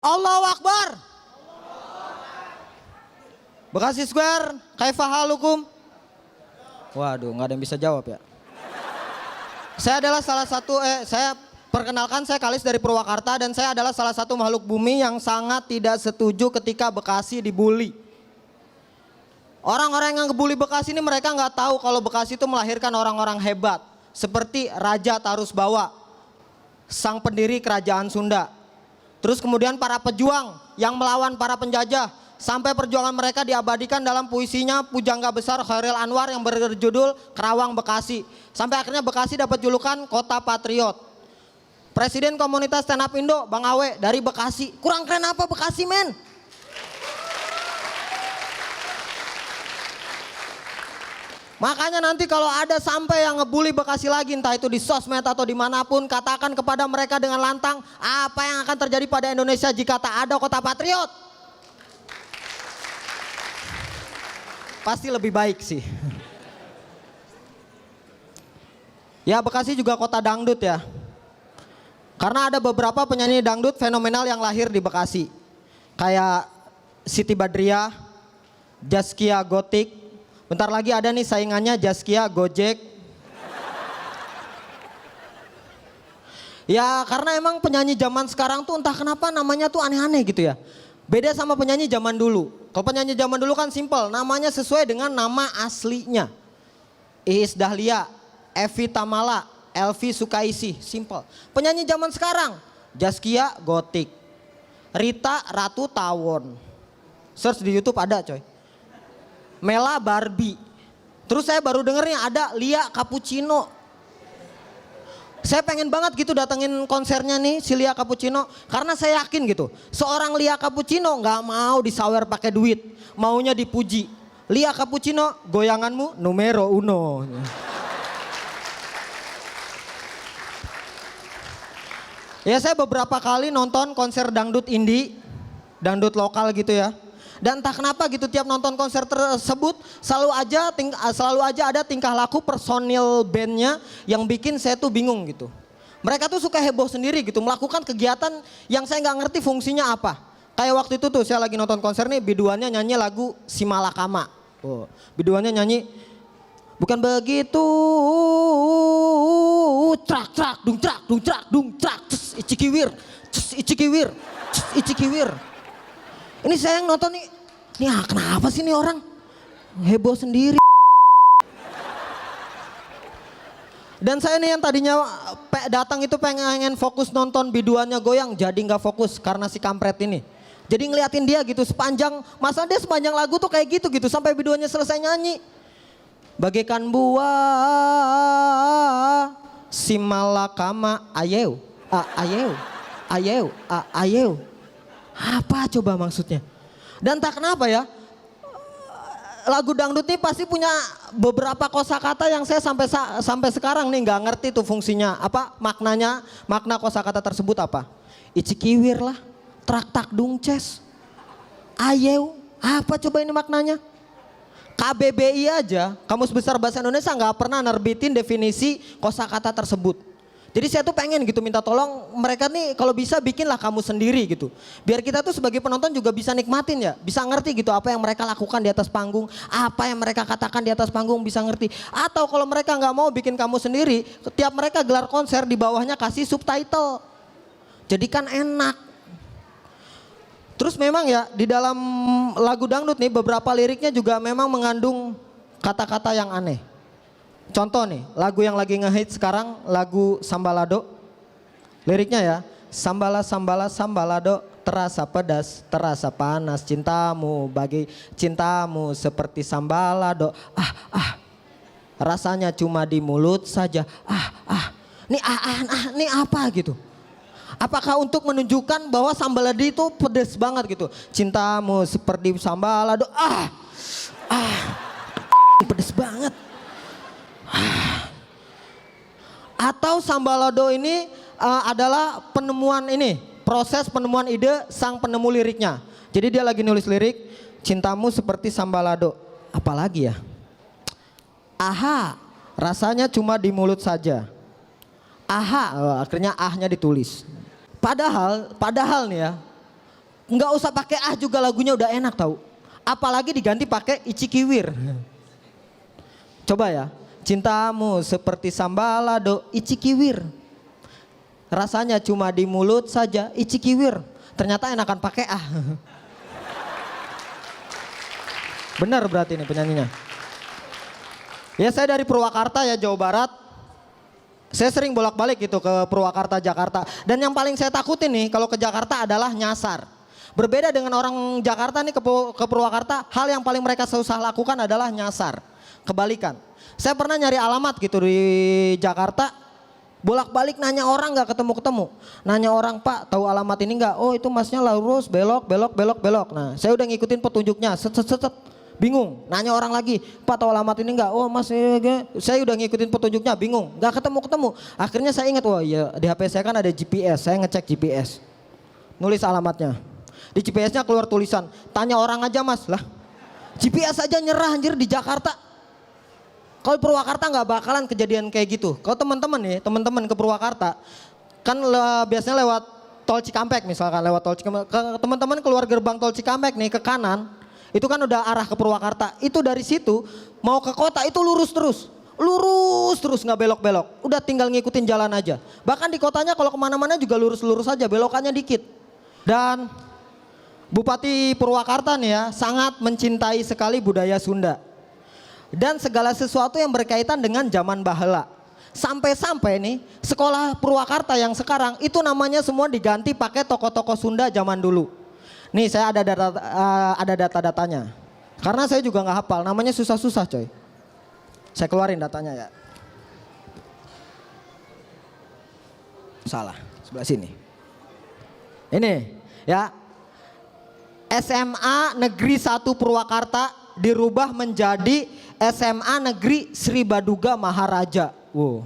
Allahu Akbar. Bekasi Square, kaifa halukum? Waduh, nggak ada yang bisa jawab ya. Saya adalah salah satu, saya perkenalkan, saya Kalis dari Purwakarta dan saya adalah salah satu makhluk bumi yang sangat tidak setuju ketika Bekasi dibully. Orang-orang yang ngebully Bekasi ini mereka nggak tahu kalau Bekasi itu melahirkan orang-orang hebat. Seperti Raja Tarusbawa, sang pendiri kerajaan Sunda. Terus kemudian para pejuang yang melawan para penjajah. Sampai perjuangan mereka diabadikan dalam puisinya Pujangga Besar Khairil Anwar yang berjudul Kerawang Bekasi. Sampai akhirnya Bekasi dapat julukan Kota Patriot. Presiden Komunitas Stand Up Indo Bang Awe dari Bekasi. Kurang keren apa Bekasi men? Makanya nanti kalau ada sampai yang ngebully Bekasi lagi, entah itu di sosmed atau dimanapun, katakan kepada mereka dengan lantang, apa yang akan terjadi pada Indonesia jika tak ada Kota Patriot? Pasti lebih baik sih. Ya Bekasi juga kota dangdut ya. Karena ada beberapa penyanyi dangdut fenomenal yang lahir di Bekasi. Kayak Siti Badriah, Zaskia Gotik. Bentar lagi ada nih saingannya Zaskia Gojek. Ya karena emang penyanyi zaman sekarang tuh entah kenapa namanya tuh aneh-aneh gitu ya. Beda sama penyanyi zaman dulu. Kalau penyanyi zaman dulu kan simpel, namanya sesuai dengan nama aslinya. Iis Dahlia, Evi Tamala, Elvi Sukaisi, simpel. Penyanyi zaman sekarang, Zaskia Gotik, Rita Ratu Tawon. Search di YouTube ada coy. Mela Barbie. Terus saya baru dengernya ada Lia Cappuccino. Saya pengen banget gitu datengin konsernya nih si Lia Cappuccino. Karena saya yakin gitu, seorang Lia Cappuccino gak mau disawer pakai duit, maunya dipuji. Lia Cappuccino, goyanganmu numero uno. Ya saya beberapa kali nonton konser dangdut indie, dangdut lokal gitu ya. Dan entah kenapa gitu tiap nonton konser tersebut selalu aja ada tingkah laku personil bandnya yang bikin saya tuh bingung gitu. Mereka tuh suka heboh sendiri gitu, melakukan kegiatan yang saya nggak ngerti fungsinya apa. Kayak waktu itu tuh saya lagi nonton konser nih, biduannya nyanyi lagu Si Malakama. Oh, biduannya nyanyi bukan begitu, trak trak dung trak dung trak dung trak, icikiwir, icikiwir, icikiwir. Ini saya yang nonton nih, kenapa sih nih orang heboh sendiri. Dan saya nih yang tadinya datang itu pengen fokus nonton biduannya goyang, jadi nggak fokus karena si kampret ini. Jadi ngeliatin dia gitu sepanjang, masa dia sepanjang lagu tuh kayak gitu sampai biduannya selesai nyanyi. Bagaikan buah si malakama ayeu, ayeu, ayeu, ayeu. Apa coba maksudnya? Dan tak kenapa ya, lagu dangdut ini pasti punya beberapa kosakata yang saya sampai sekarang nih nggak ngerti tuh fungsinya apa, maknanya, makna kosakata tersebut apa? Icikiwir lah, trak tak dungces, ayeu, apa coba ini maknanya? KBBI aja, Kamus Besar Bahasa Indonesia nggak pernah nerbitin definisi kosakata tersebut. Jadi saya tuh pengen gitu minta tolong mereka nih kalau bisa bikinlah kamu sendiri gitu. Biar kita tuh sebagai penonton juga bisa nikmatin ya. Bisa ngerti gitu apa yang mereka lakukan di atas panggung. Apa yang mereka katakan di atas panggung bisa ngerti. Atau kalau mereka nggak mau bikin kamu sendiri. Tiap mereka gelar konser di bawahnya kasih subtitle. Jadi kan enak. Terus memang ya di dalam lagu dangdut nih beberapa liriknya juga memang mengandung kata-kata yang aneh. Contoh nih, lagu yang lagi ngehit sekarang, lagu Sambalado. Liriknya ya, sambala sambala sambalado, terasa pedas, terasa panas, cintamu seperti sambalado. Rasanya cuma di mulut saja. Ini apa gitu? Apakah untuk menunjukkan bahwa sambalado itu pedas banget gitu? Cintamu seperti sambalado, pedas banget. Atau Sambalado ini adalah penemuan ini, proses penemuan ide sang penemu liriknya. Jadi dia lagi nulis lirik, cintamu seperti sambalado. Apalagi ya? Rasanya cuma di mulut saja. Akhirnya ahnya ditulis. Padahal nih ya, nggak usah pakai ah juga lagunya udah enak tahu. Apalagi diganti pakai Ichikiwir. Coba ya. Cintamu seperti sambalado Ichikiwir. Rasanya cuma di mulut saja Ichikiwir. Ternyata enakan pakai ah. Benar berarti ini penyanyinya. Ya saya dari Purwakarta ya Jawa Barat. Saya sering bolak-balik gitu ke Purwakarta, Jakarta. Dan yang paling saya takutin nih kalau ke Jakarta adalah nyasar. Berbeda dengan orang Jakarta nih ke Purwakarta, hal yang paling mereka susah lakukan adalah nyasar. Kebalikan. Saya pernah nyari alamat gitu di Jakarta, bolak-balik nanya orang nggak ketemu-ketemu. Nanya orang, Pak tahu alamat ini nggak? Oh itu masnya lurus, belok, belok, belok, belok. Nah saya udah ngikutin petunjuknya, set, set, set, set. Bingung, nanya orang lagi, Pak tahu alamat ini nggak? Oh mas, saya udah ngikutin petunjuknya, bingung, nggak ketemu-ketemu. Akhirnya saya ingat, wah iya di HP saya kan ada GPS, saya ngecek GPS. Nulis alamatnya. Di GPS-nya keluar tulisan, tanya orang aja mas. Lah GPS aja nyerah anjir di Jakarta. Kalau Purwakarta nggak bakalan kejadian kayak gitu. Kalau teman-teman nih, teman-teman ke Purwakarta, kan biasanya lewat tol Cikampek misalkan, lewat tol Cikampek. Teman-teman keluar gerbang tol Cikampek nih ke kanan, itu kan udah arah ke Purwakarta. Itu dari situ mau ke kota itu lurus terus nggak belok-belok. Udah tinggal ngikutin jalan aja. Bahkan di kotanya kalau kemana-mana juga lurus-lurus aja, belokannya dikit. Dan Bupati Purwakarta nih ya sangat mencintai sekali budaya Sunda. Dan segala sesuatu yang berkaitan dengan zaman baheula. Sampai-sampai nih sekolah Purwakarta yang sekarang itu namanya semua diganti pakai tokoh-tokoh Sunda zaman dulu. Nih saya ada data-datanya. Karena saya juga nggak hafal, namanya susah-susah coy. Saya keluarin datanya ya. Salah, sebelah sini. Ini ya. SMA Negeri 1 Purwakarta dirubah menjadi SMA Negeri Sri Baduga Maharaja. Wow.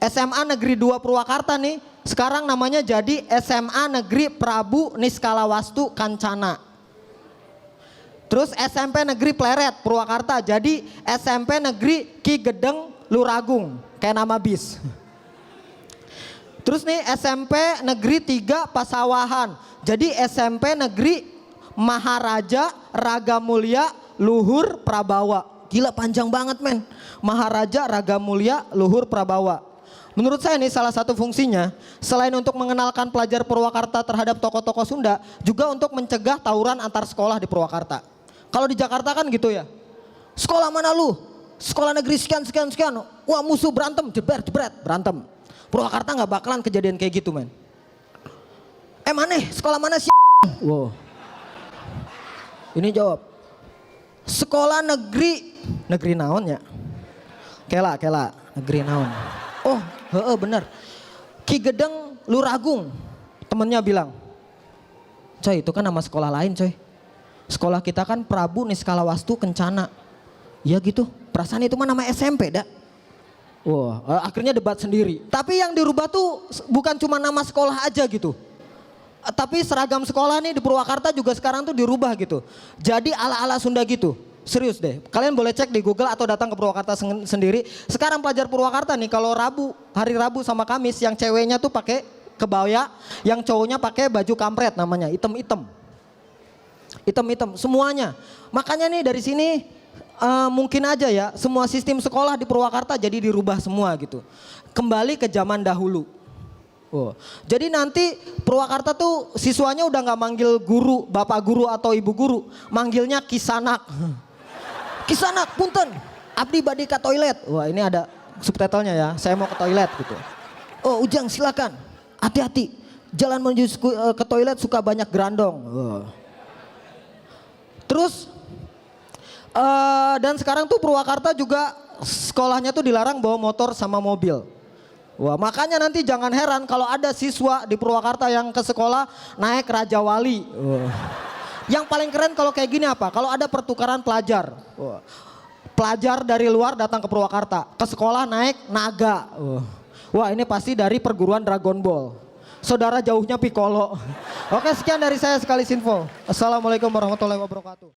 SMA Negeri 2 Purwakarta nih sekarang namanya jadi SMA Negeri Prabu Niskalawastu Kancana. Terus SMP Negeri Pleret Purwakarta jadi SMP Negeri Ki Gedeng Luragung, kayak nama bis. Terus nih SMP Negeri 3 Pasawahan jadi SMP Negeri Maharaja Raga Mulia Luhur Prabawa. Gila panjang banget men. Maharaja Raga Mulia Luhur Prabawa. Menurut saya nih salah satu fungsinya selain untuk mengenalkan pelajar Purwakarta terhadap tokoh-tokoh Sunda, juga untuk mencegah tawuran antar sekolah di Purwakarta. Kalau di Jakarta kan gitu ya. Sekolah mana lu? Sekolah negeri sekian sekian sekian. Wah musuh berantem, jebret jebret berantem. Purwakarta nggak bakalan kejadian kayak gitu men. Mana sekolah mana sih? Wow. Ini jawab. Sekolah negeri naon ya? Kela negeri naon. Oh, bener. Ki Gedeng Luragung. Temennya bilang, coy itu kan nama sekolah lain coy. Sekolah kita kan Prabu Niskalawastu Kencana. Ya gitu, perasaan itu mah nama SMP dah. Wah, akhirnya debat sendiri. Tapi yang dirubah tuh bukan cuma nama sekolah aja gitu. Tapi seragam sekolah nih di Purwakarta juga sekarang tuh dirubah gitu. Jadi ala-ala Sunda gitu. Serius deh, kalian boleh cek di Google atau datang ke Purwakarta sendiri. Sekarang pelajar Purwakarta nih kalau hari Rabu sama Kamis yang ceweknya tuh pakai kebaya, yang cowoknya pakai baju kampret namanya, hitam-hitam. Hitam-hitam semuanya. Makanya nih dari sini mungkin aja ya semua sistem sekolah di Purwakarta jadi dirubah semua gitu. Kembali ke zaman dahulu. Oh. Jadi nanti Purwakarta tuh siswanya udah nggak manggil guru, bapak guru atau ibu guru, manggilnya Kisanak. Kisanak, punten, abdi badi ke toilet. Wah ini ada subtitlenya ya, saya mau ke toilet gitu. Oh Ujang silakan, hati-hati, jalan menuju ke toilet suka banyak gerandong. Oh. Terus dan sekarang tuh Purwakarta juga sekolahnya tuh dilarang bawa motor sama mobil. Wah makanya nanti jangan heran kalau ada siswa di Purwakarta yang ke sekolah naik Raja Wali. Yang paling keren kalau kayak gini apa? Kalau ada pertukaran pelajar. Pelajar dari luar datang ke Purwakarta. Ke sekolah naik naga. Wah ini pasti dari perguruan Dragon Ball. Saudara jauhnya Piccolo. Oke sekian dari saya sekali info. Assalamualaikum warahmatullahi wabarakatuh.